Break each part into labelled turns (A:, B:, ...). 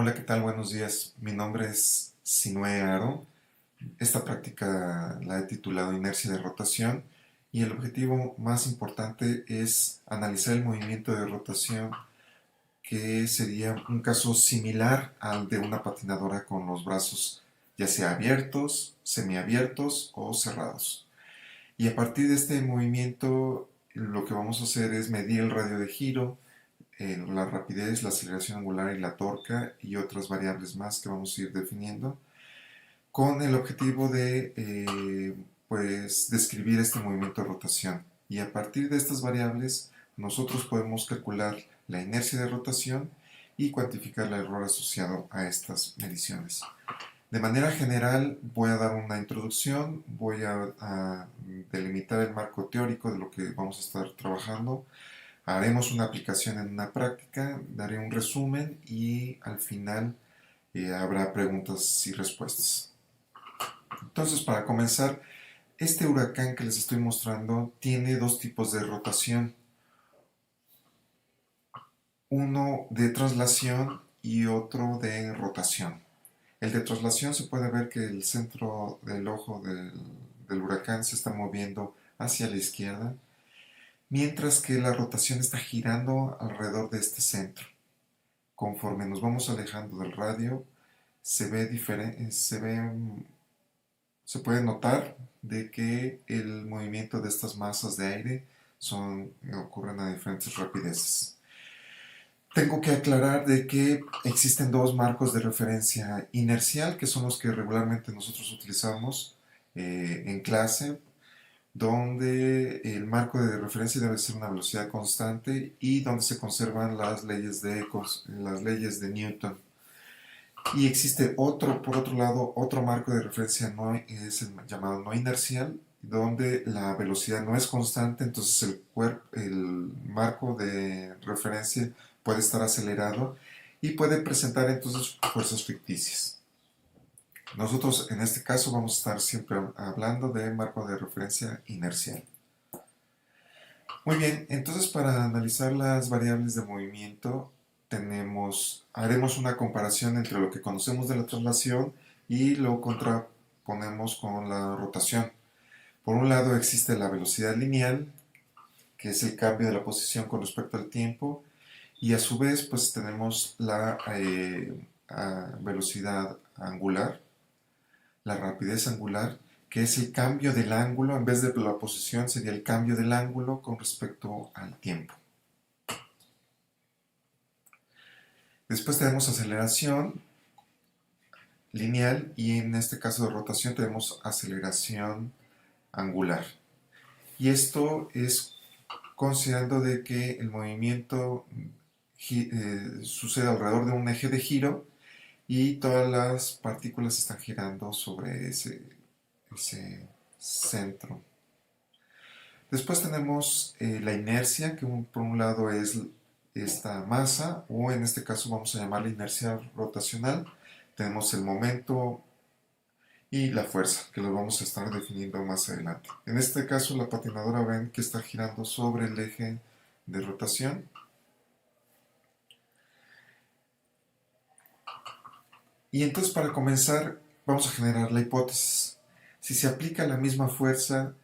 A: Hola, ¿qué tal? Buenos días. Mi nombre es Sinue Aro. Esta práctica la he titulado Inercia de rotación y el objetivo más importante es analizar el movimiento de rotación, que sería un caso similar al de una patinadora con los brazos ya sea abiertos, semiabiertos o cerrados. Y a partir de este movimiento lo que vamos a hacer es medir el radio de giro, la rapidez, la aceleración angular y la torca y otras variables más que vamos a ir definiendo con el objetivo de pues describir este movimiento de rotación. Y a partir de estas variables nosotros podemos calcular la inercia de rotación y cuantificar el error asociado a estas mediciones. De manera general voy a dar una introducción, voy a delimitar el marco teórico de lo que vamos a estar trabajando. Haremos una aplicación en una práctica, daré un resumen y al final habrá preguntas y respuestas. Entonces, para comenzar, este huracán que les estoy mostrando tiene dos tipos de rotación. Uno de traslación y otro de rotación. El de traslación se puede ver que el centro del ojo del huracán se está moviendo hacia la izquierda, mientras que la rotación está girando alrededor de este centro. Conforme nos vamos alejando del radio, se ve diferente, se puede notar de que el movimiento de estas masas de aire ocurren a diferentes rapideces. Tengo que aclarar de que existen dos marcos de referencia inercial, que son los que regularmente nosotros utilizamos en clase, donde el marco de referencia debe ser una velocidad constante y donde se conservan las leyes de Newton. Y existe por otro lado, otro marco de referencia es el llamado no inercial, donde la velocidad no es constante, entonces el marco de referencia puede estar acelerado y puede presentar entonces fuerzas ficticias. Nosotros en este caso vamos a estar siempre hablando de marco de referencia inercial. Muy bien, entonces para analizar las variables de movimiento haremos una comparación entre lo que conocemos de la traslación y lo contraponemos con la rotación. Por un lado existe la velocidad lineal, que es el cambio de la posición con respecto al tiempo, y a su vez pues tenemos la velocidad angular, la rapidez angular, que es el cambio del ángulo, en vez de la posición sería el cambio del ángulo con respecto al tiempo. Después tenemos aceleración lineal y en este caso de rotación tenemos aceleración angular. Y esto es considerando de que el movimiento sucede alrededor de un eje de giro y todas las partículas están girando sobre ese centro. Después tenemos la inercia, que por un lado es esta masa, o en este caso vamos a llamarla inercia rotacional. Tenemos el momento y la fuerza, que lo vamos a estar definiendo más adelante. En este caso la patinadora ven que está girando sobre el eje de rotación. Y entonces para comenzar vamos a generar la hipótesis. Si se aplica la misma fuerza,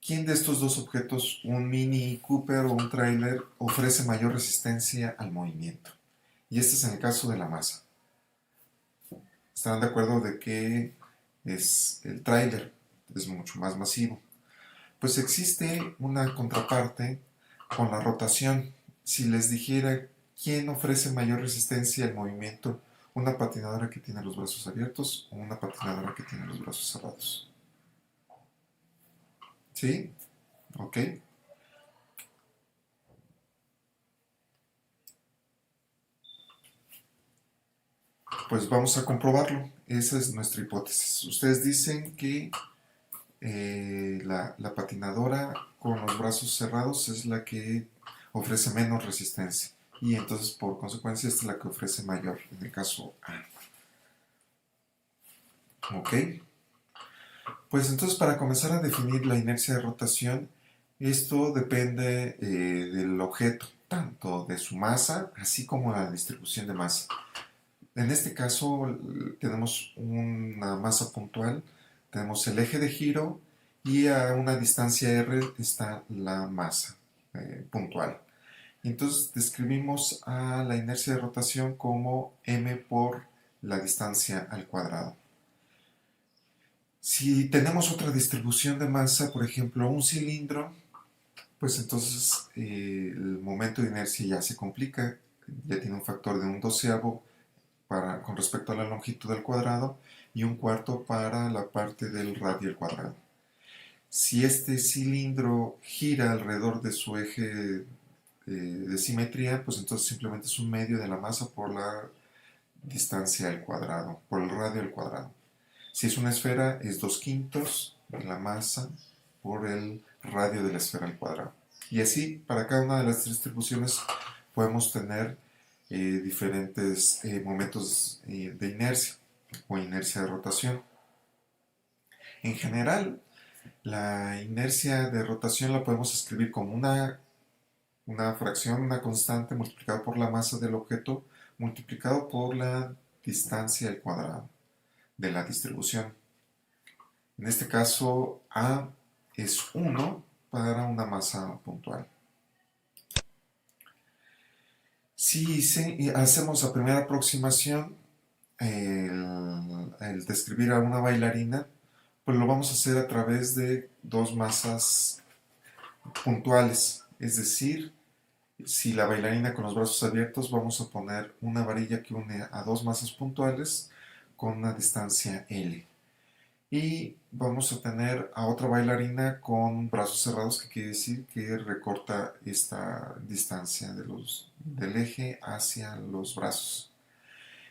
A: ¿quién de estos dos objetos, un Mini Cooper o un tráiler, ofrece mayor resistencia al movimiento? Y este es en el caso de la masa. Estarán de acuerdo de que es el tráiler, es mucho más masivo. Pues existe una contraparte con la rotación. Si les dijera quién ofrece mayor resistencia al movimiento, una patinadora que tiene los brazos abiertos o una patinadora que tiene los brazos cerrados. ¿Sí? ¿Ok? Pues vamos a comprobarlo. Esa es nuestra hipótesis. Ustedes dicen que la patinadora con los brazos cerrados es la que ofrece menos resistencia. Y entonces, por consecuencia, esta es la que ofrece mayor, en el caso A. ¿Ok? Pues entonces, para comenzar a definir la inercia de rotación, esto depende del objeto, tanto de su masa, así como de la distribución de masa. En este caso tenemos una masa puntual, tenemos el eje de giro y a una distancia r está la masa puntual. Entonces describimos a la inercia de rotación como m por la distancia al cuadrado. Si tenemos otra distribución de masa, por ejemplo un cilindro, pues entonces el momento de inercia ya se complica, ya tiene un factor de un doceavo con respecto a la longitud del cuadrado y un cuarto para la parte del radio al cuadrado. Si este cilindro gira alrededor de su eje de simetría, pues entonces simplemente es un medio de la masa por la distancia al cuadrado, por el radio al cuadrado. Si es una esfera, es 2/5 de la masa por el radio de la esfera al cuadrado. Y así, para cada una de las distribuciones podemos tener diferentes momentos de inercia o inercia de rotación. En general, la inercia de rotación la podemos escribir como una fracción, una constante multiplicada por la masa del objeto multiplicado por la distancia al cuadrado de la distribución. En este caso, A es 1 para una masa puntual. Si hacemos la primera aproximación, el describir a una bailarina, pues lo vamos a hacer a través de dos masas puntuales. Es decir, si la bailarina con los brazos abiertos, vamos a poner una varilla que une a dos masas puntuales con una distancia L. Y vamos a tener a otra bailarina con brazos cerrados, que quiere decir que recorta esta distancia del eje hacia los brazos.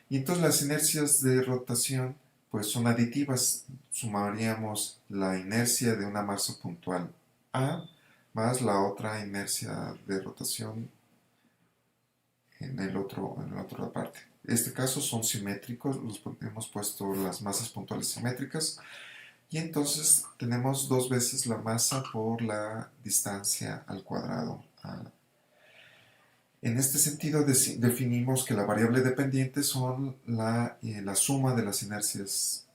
A: Y entonces las inercias de rotación pues son aditivas. Sumaríamos la inercia de una masa puntual A más la otra inercia de rotación en la otra parte. En este caso son simétricos, hemos puesto las masas puntuales simétricas. Y entonces tenemos dos veces la masa por la distancia al cuadrado. En este sentido definimos que la variable dependiente son la suma de las inercias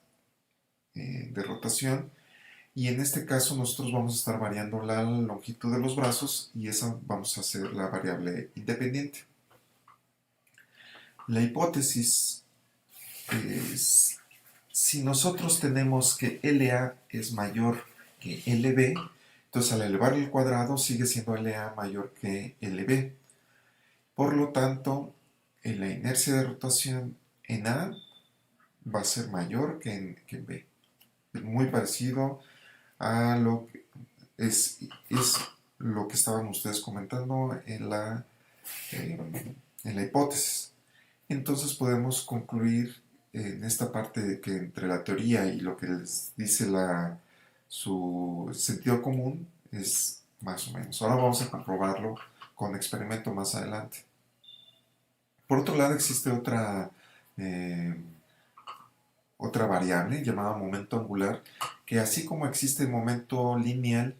A: de rotación, y en este caso nosotros vamos a estar variando la longitud de los brazos y esa vamos a hacer la variable independiente. La hipótesis es: si nosotros tenemos que LA es mayor que LB, entonces al elevar el cuadrado sigue siendo LA mayor que LB. Por lo tanto, la inercia de rotación en A va a ser mayor que en B. Es muy parecido a lo que es lo que estaban ustedes comentando en la hipótesis. Entonces podemos concluir en esta parte de que entre la teoría y lo que les dice su sentido común es más o menos. Ahora vamos a comprobarlo con experimento más adelante. Por otro lado, existe otra variable llamada momento angular, que así como existe el momento lineal,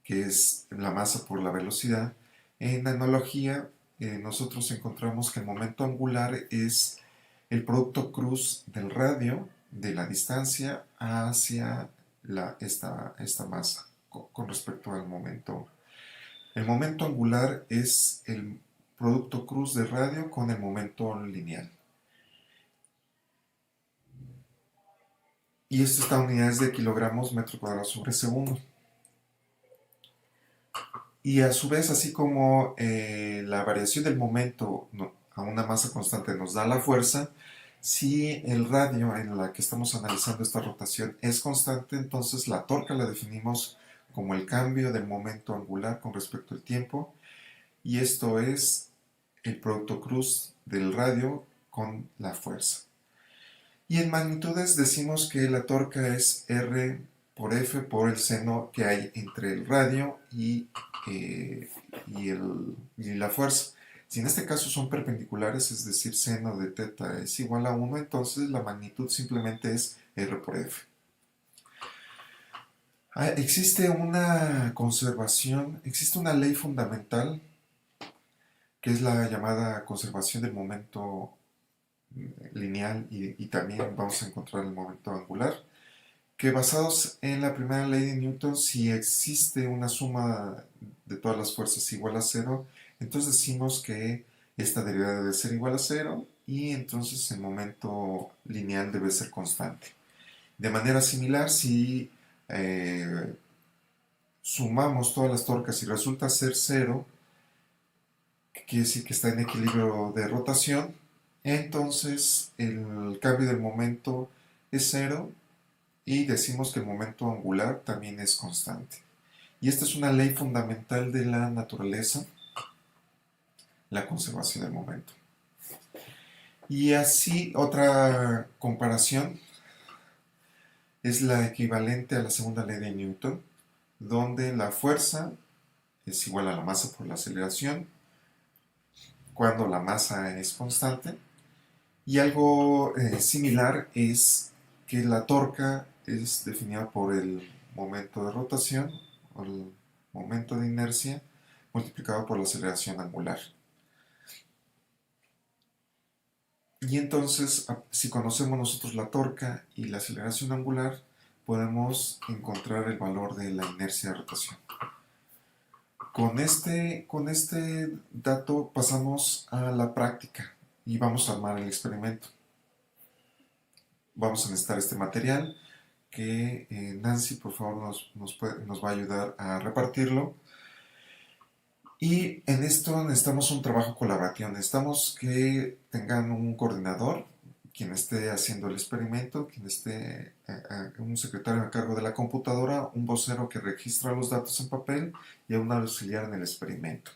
A: que es la masa por la velocidad, en analogía nosotros encontramos que el momento angular es el producto cruz del radio, de la distancia hacia esta masa con respecto al momento. El momento angular es el producto cruz de radio con el momento lineal. Y esto está en unidades de kilogramos metro cuadrado sobre segundo. Y a su vez, así como la variación del momento a una masa constante nos da la fuerza, si el radio en la que estamos analizando esta rotación es constante, entonces la torca la definimos como el cambio del momento angular con respecto al tiempo, y esto es el producto cruz del radio con la fuerza. Y en magnitudes decimos que la torca es R por F por el seno que hay entre el radio y la fuerza. Si en este caso son perpendiculares, es decir, seno de teta es igual a 1, entonces la magnitud simplemente es R por F. Existe una conservación, existe una ley fundamental que es la llamada conservación del momento lineal y también vamos a encontrar el momento angular, que basados en la primera ley de Newton, si existe una suma de todas las fuerzas igual a cero, entonces decimos que esta derivada debe ser igual a cero y entonces el momento lineal debe ser constante. De manera similar, si eh, sumamos todas las torcas y resulta ser cero, que quiere decir que está en equilibrio de rotación, entonces el cambio del momento es cero y decimos que el momento angular también es constante. Y esta es una ley fundamental de la naturaleza, la conservación del momento. Y así otra comparación es la equivalente a la segunda ley de Newton, donde la fuerza es igual a la masa por la aceleración cuando la masa es constante. Y algo similar es que la torca es definida por el momento de rotación o el momento de inercia multiplicado por la aceleración angular. Y entonces, si conocemos nosotros la torca y la aceleración angular, podemos encontrar el valor de la inercia de rotación. Con este dato pasamos a la práctica y vamos a armar el experimento. Vamos a necesitar este material que Nancy por favor nos va a ayudar a repartirlo. Y en esto necesitamos un trabajo colaborativo, necesitamos que tengan un coordinador, quien esté haciendo el experimento, quien esté un secretario a cargo de la computadora, un vocero que registra los datos en papel y un auxiliar en el experimento.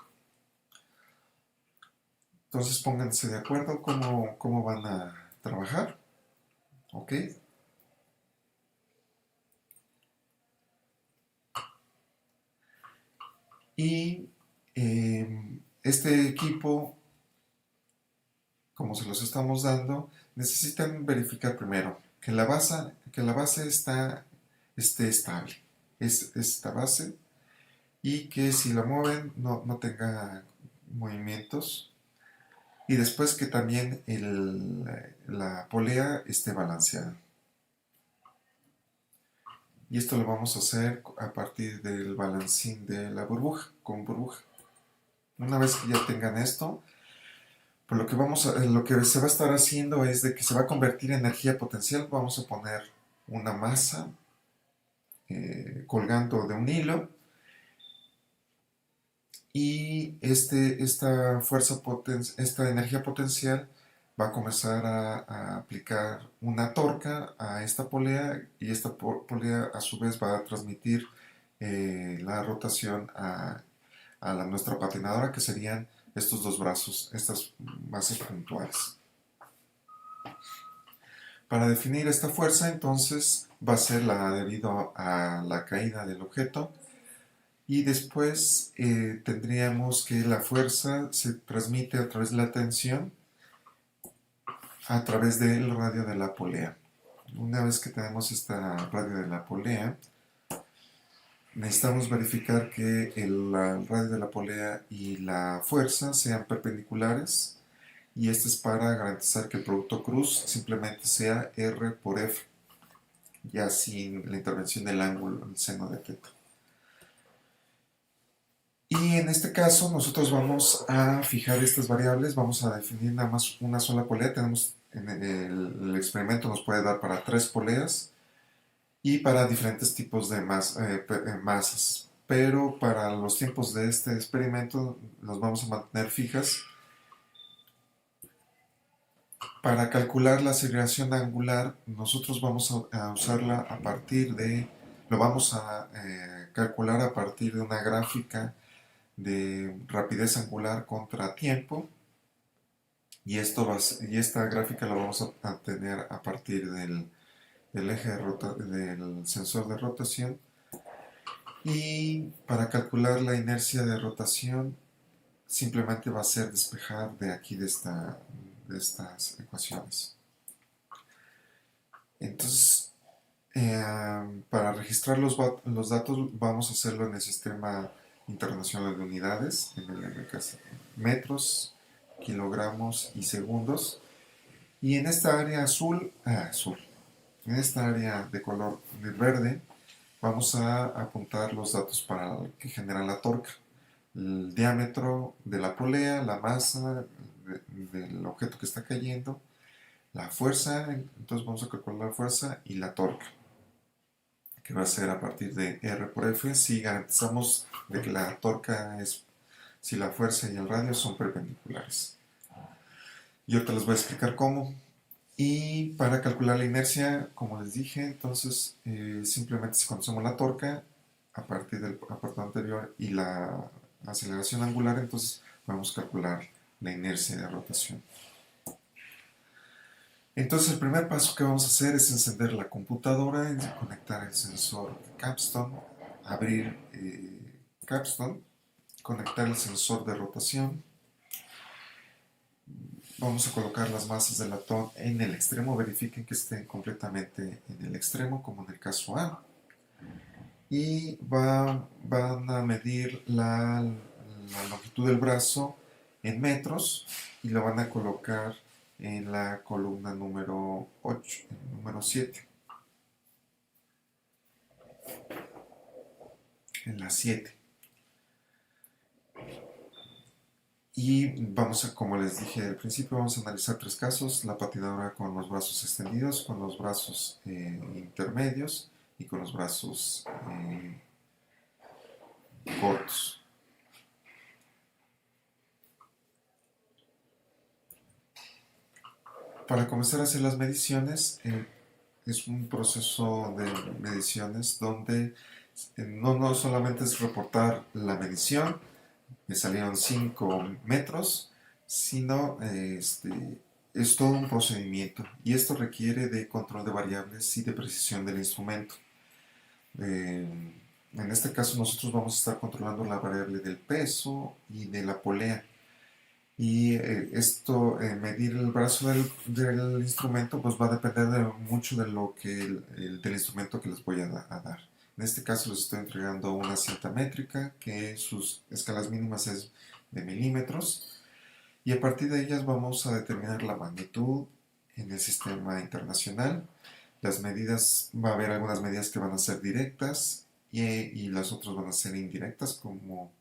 A: Entonces pónganse de acuerdo cómo van a trabajar, ¿ok? Y este equipo, como se los estamos dando, necesitan verificar primero que la base esté estable. Es esta base y que si la mueven no tenga movimientos. Y después que también la polea esté balanceada. Y esto lo vamos a hacer a partir del balancín de la burbuja, con burbuja. Una vez que ya tengan esto, pues lo que se va a estar haciendo es de que se va a convertir en energía potencial. Vamos a poner una masa colgando de un hilo y esta energía potencial va a comenzar a aplicar una torca a esta polea y esta polea a su vez va a transmitir la rotación a nuestra patinadora, que serían estos dos brazos, estas bases puntuales. Para definir esta fuerza, entonces, va a ser debido a la caída del objeto. Y después tendríamos que la fuerza se transmite a través de la tensión, a través del radio de la polea. Una vez que tenemos esta radio de la polea, necesitamos verificar que el radio de la polea y la fuerza sean perpendiculares. Y esto es para garantizar que el producto cruz simplemente sea R por F, ya sin la intervención del ángulo, el seno de θ. Y en este caso nosotros vamos a fijar estas variables, vamos a definir nada más una sola polea. El experimento nos puede dar para 3 poleas y para diferentes tipos de masas. Pero para los tiempos de este experimento nos vamos a mantener fijas. Para calcular la aceleración angular, nosotros vamos a usarla lo vamos a calcular a partir de una gráfica de rapidez angular contra tiempo, y esta gráfica la vamos a tener a partir del eje del sensor de rotación. Y para calcular la inercia de rotación simplemente va a ser despejar de aquí de estas ecuaciones. Entonces para registrar los datos vamos a hacerlo en el Sistema Internacional de Unidades, en el metros, kilogramos y segundos. Y en esta área en esta área de color verde, vamos a apuntar los datos para que genera la torca. El diámetro de la polea, la masa del objeto que está cayendo, la fuerza, entonces vamos a calcular la fuerza y la torca, que va a ser a partir de R por F si garantizamos de que la torca es, si la fuerza y el radio son perpendiculares. Y ahorita les voy a explicar cómo. Y para calcular la inercia, como les dije, entonces simplemente si conocemos la torca a partir del apartado anterior y la aceleración angular, entonces vamos a calcular la inercia de rotación. Entonces el primer paso que vamos a hacer es encender la computadora, conectar el sensor Capstone, abrir Capstone, conectar el sensor de rotación. Vamos a colocar las masas del latón en el extremo, verifiquen que estén completamente en el extremo, como en el caso A. Y van a medir la longitud del brazo en metros y lo van a colocar en la columna número 8, número 7. En la 7. Y vamos a, como les dije al principio, vamos a analizar tres casos: la patinadora con los brazos extendidos, con los brazos intermedios y con los brazos cortos. Para comenzar a hacer las mediciones, es un proceso de mediciones donde no solamente es reportar la medición, me salieron 5 metros, sino es todo un procedimiento, y esto requiere de control de variables y de precisión del instrumento. En este caso nosotros vamos a estar controlando la variable del peso y de la polea. Y medir el brazo del instrumento, pues va a depender mucho de lo que del instrumento que les voy a dar. En este caso les estoy entregando una cinta métrica que sus escalas mínimas es de milímetros, y a partir de ellas vamos a determinar la magnitud en el sistema internacional. Las medidas, va a haber algunas medidas que van a ser directas y las otras van a ser indirectas, como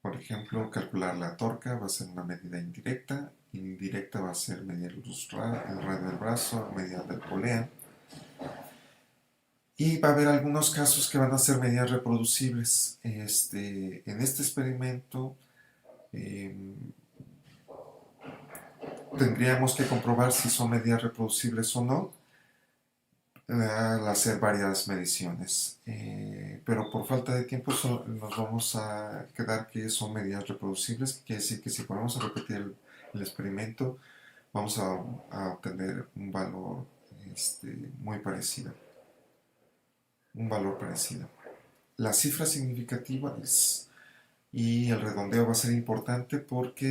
A: por ejemplo, calcular la torca va a ser una medida indirecta. Indirecta va a ser medir el radio del brazo, medida del polea. Y va a haber algunos casos que van a ser medidas reproducibles. En este experimento tendríamos que comprobar si son medidas reproducibles o no al hacer varias mediciones. Pero por falta de tiempo nos vamos a quedar que son medidas reproducibles, que quiere decir que si ponemos a repetir el experimento vamos a obtener un valor muy parecido, un valor parecido. Las cifras significativas y el redondeo va a ser importante porque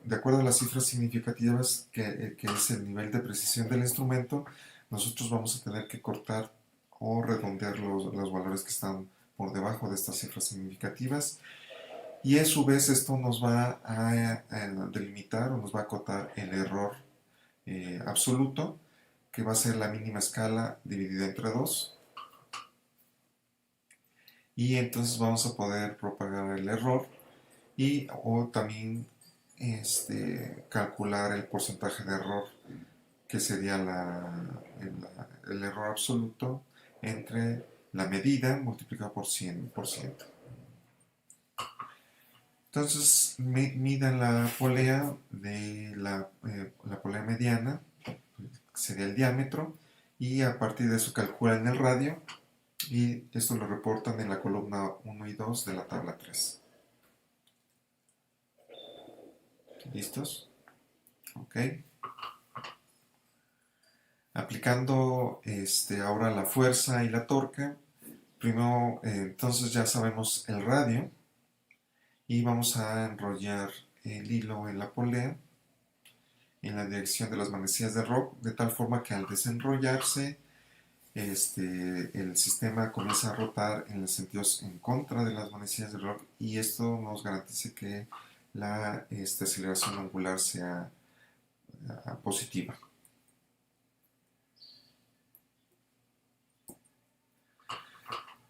A: de acuerdo a las cifras significativas, que es el nivel de precisión del instrumento, nosotros vamos a tener que cortar o redondear los valores que están por debajo de estas cifras significativas, y a su vez esto nos va a delimitar o nos va a acotar el error absoluto, que va a ser la mínima escala dividida entre 2, y entonces vamos a poder propagar el error o también calcular el porcentaje de error, que sería el error absoluto entre la medida multiplicado por 100%. Entonces midan la polea de la polea mediana, que sería el diámetro, y a partir de eso calculan el radio, y esto lo reportan en la columna 1 y 2 de la tabla 3. ¿Listos? Ok. Aplicando ahora la fuerza y la torca, primero entonces ya sabemos el radio, y vamos a enrollar el hilo en la polea en la dirección de las manecillas de Rock, de tal forma que al desenrollarse el sistema comienza a rotar en los sentidos en contra de las manecillas del reloj y esto nos garantice que la aceleración angular sea positiva.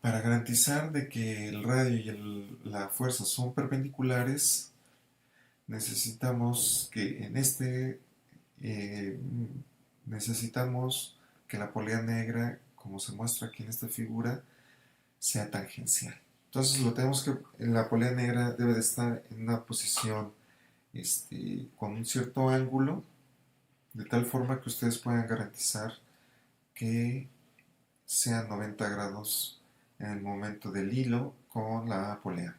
A: Para garantizar de que el radio y la fuerza son perpendiculares, necesitamos que eh, necesitamos que la polea negra, como se muestra aquí en esta figura, sea tangencial. Entonces lo tenemos que, la polea negra debe de estar en una posición con un cierto ángulo, de tal forma que ustedes puedan garantizar que sean 90 grados en el momento del hilo con la polea.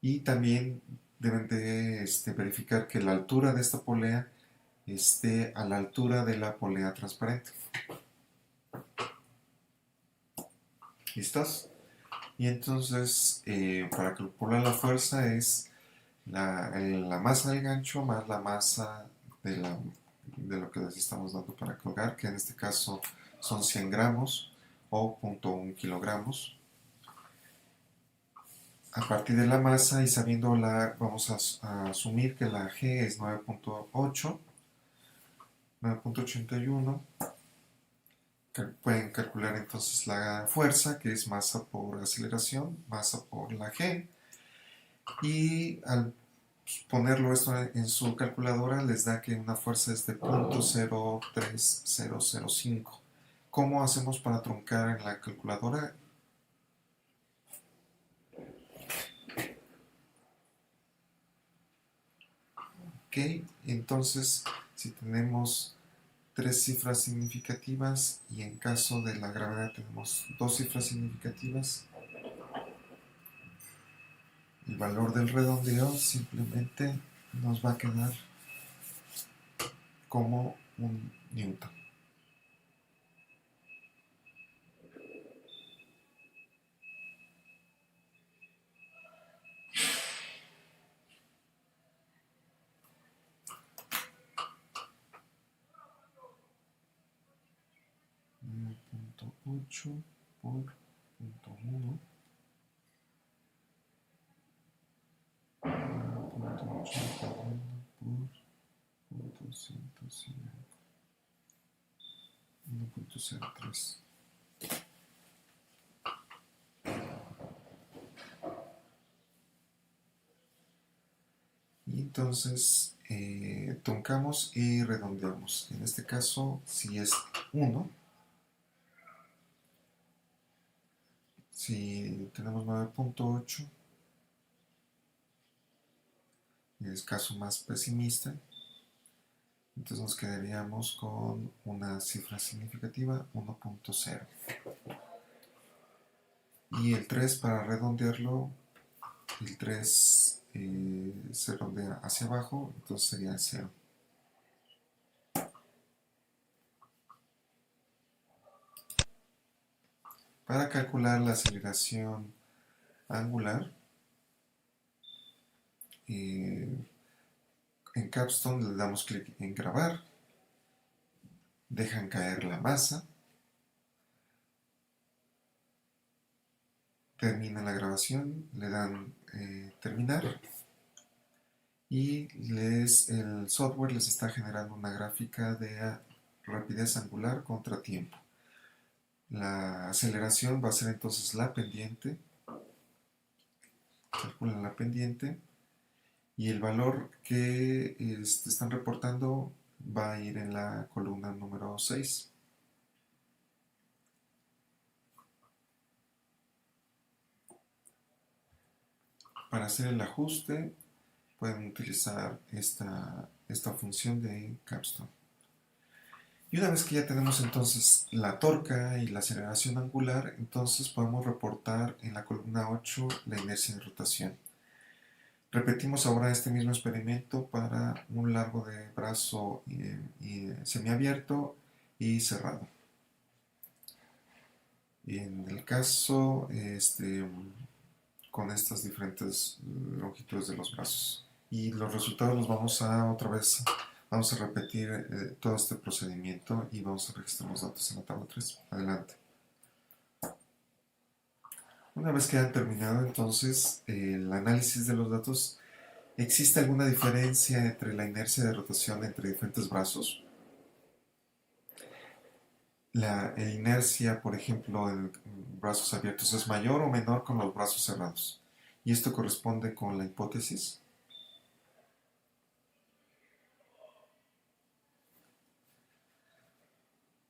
A: Y también deben de verificar que la altura de esta polea esté a la altura de la polea transparente. ¿Listos? Y entonces, para calcular la fuerza es la masa del gancho más la masa de lo que les estamos dando para colgar, que en este caso son 100 gramos o 0.1 kilogramos. A partir de la masa y sabiéndola, vamos a asumir que la G es 9.81. Pueden calcular entonces la fuerza, que es masa por aceleración, masa por la G. Y al ponerlo esto en su calculadora les da que una fuerza es de 0.03005. ¿Cómo hacemos para truncar en la calculadora? Ok, entonces si tenemos tres cifras significativas y en caso de la gravedad tenemos dos cifras significativas, el valor del redondeo simplemente nos va a quedar como un newton. Punto 8 por punto 1 punto 8 por 1.03. Y entonces truncamos y redondeamos. En este caso, si es 1, si tenemos 9.8, en el caso más pesimista, entonces nos quedaríamos con una cifra significativa, 1.0. Y el 3, para redondearlo, el 3 se redondea hacia abajo, entonces sería 0. Para calcular la aceleración angular, en Capstone le damos clic en grabar, dejan caer la masa, termina la grabación, le dan terminar y el software les está generando una gráfica de rapidez angular contra tiempo. La aceleración va a ser entonces la pendiente, calculan la pendiente y el valor que están reportando va a ir en la columna número 6. Para hacer el ajuste pueden utilizar esta función de Capstone. Y una vez que ya tenemos entonces la torca y la aceleración angular, entonces podemos reportar en la columna 8 la inercia de rotación. Repetimos ahora este mismo experimento para un largo de brazo semiabierto y cerrado. En el caso con estas diferentes longitudes de los brazos. Y los resultados los vamos a otra vez Vamos a repetir todo este procedimiento y vamos a registrar los datos en la tabla 3. Adelante. Una vez que han terminado entonces el análisis de los datos, ¿existe alguna diferencia entre la inercia de rotación entre diferentes brazos? La inercia, por ejemplo, en brazos abiertos es mayor o menor con los brazos cerrados. ¿Y esto corresponde con la hipótesis?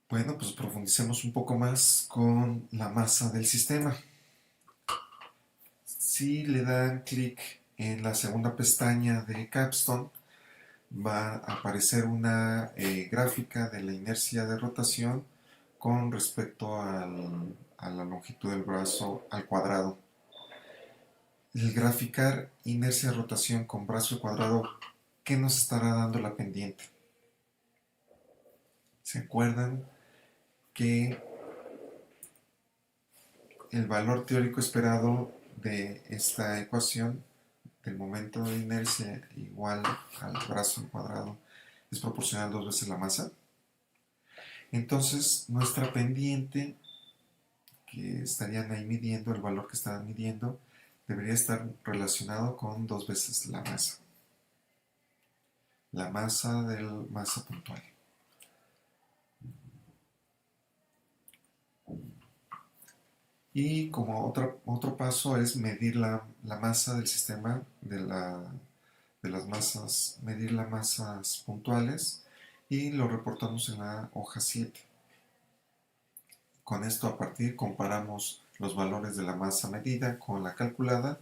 A: Bueno, pues profundicemos un poco más con la masa del sistema. Si le dan clic en la segunda pestaña de Capstone, va a aparecer una gráfica de la inercia de rotación con respecto a la longitud del brazo al cuadrado. El graficar inercia de rotación con brazo al cuadrado, ¿qué nos estará dando la pendiente? ¿Se acuerdan que el valor teórico esperado de esta ecuación del momento de inercia igual al brazo al cuadrado es proporcional 2 veces la masa? Entonces nuestra pendiente, que estarían ahí midiendo, el valor que estaban midiendo, debería estar relacionado con 2 veces la masa del masa puntual. Y como otro paso es medir la masa del sistema, de las masas, medir las masas puntuales y lo reportamos en la hoja 7. Con esto a partir comparamos los valores de la masa medida con la calculada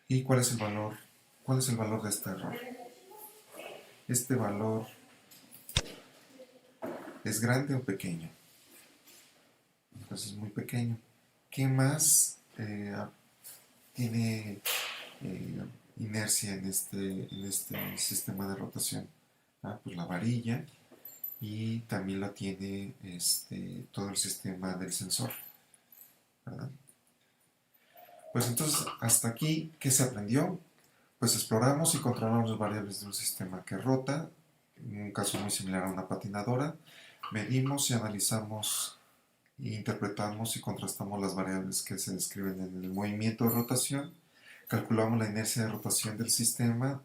A: y cuál es el valor de este error. Este valor es grande o pequeño. Entonces es muy pequeño. ¿Qué más tiene inercia en este sistema de rotación? Pues la varilla, y también la tiene todo el sistema del sensor, ¿verdad? Pues entonces, hasta aquí, ¿qué se aprendió? Pues exploramos y controlamos las variables de un sistema que rota, en un caso muy similar a una patinadora. Medimos y analizamos, e interpretamos y contrastamos las variables que se describen en el movimiento de rotación. Calculamos la inercia de rotación del sistema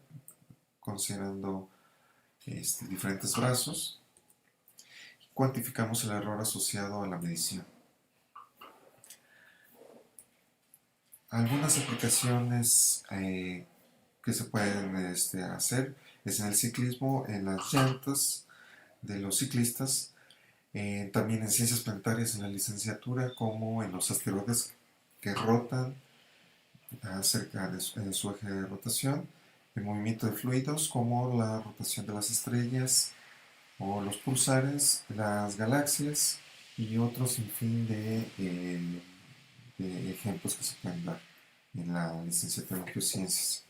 A: considerando diferentes brazos. Cuantificamos el error asociado a la medición. Algunas aplicaciones que se pueden hacer es en el ciclismo, en las llantas de los ciclistas, también en ciencias planetarias en la licenciatura, como en los asteroides que rotan acerca de su eje de rotación, el movimiento de fluidos como la rotación de las estrellas o los pulsares, las galaxias y otros sinfín de ejemplos que se pueden dar en la licenciatura en geociencias.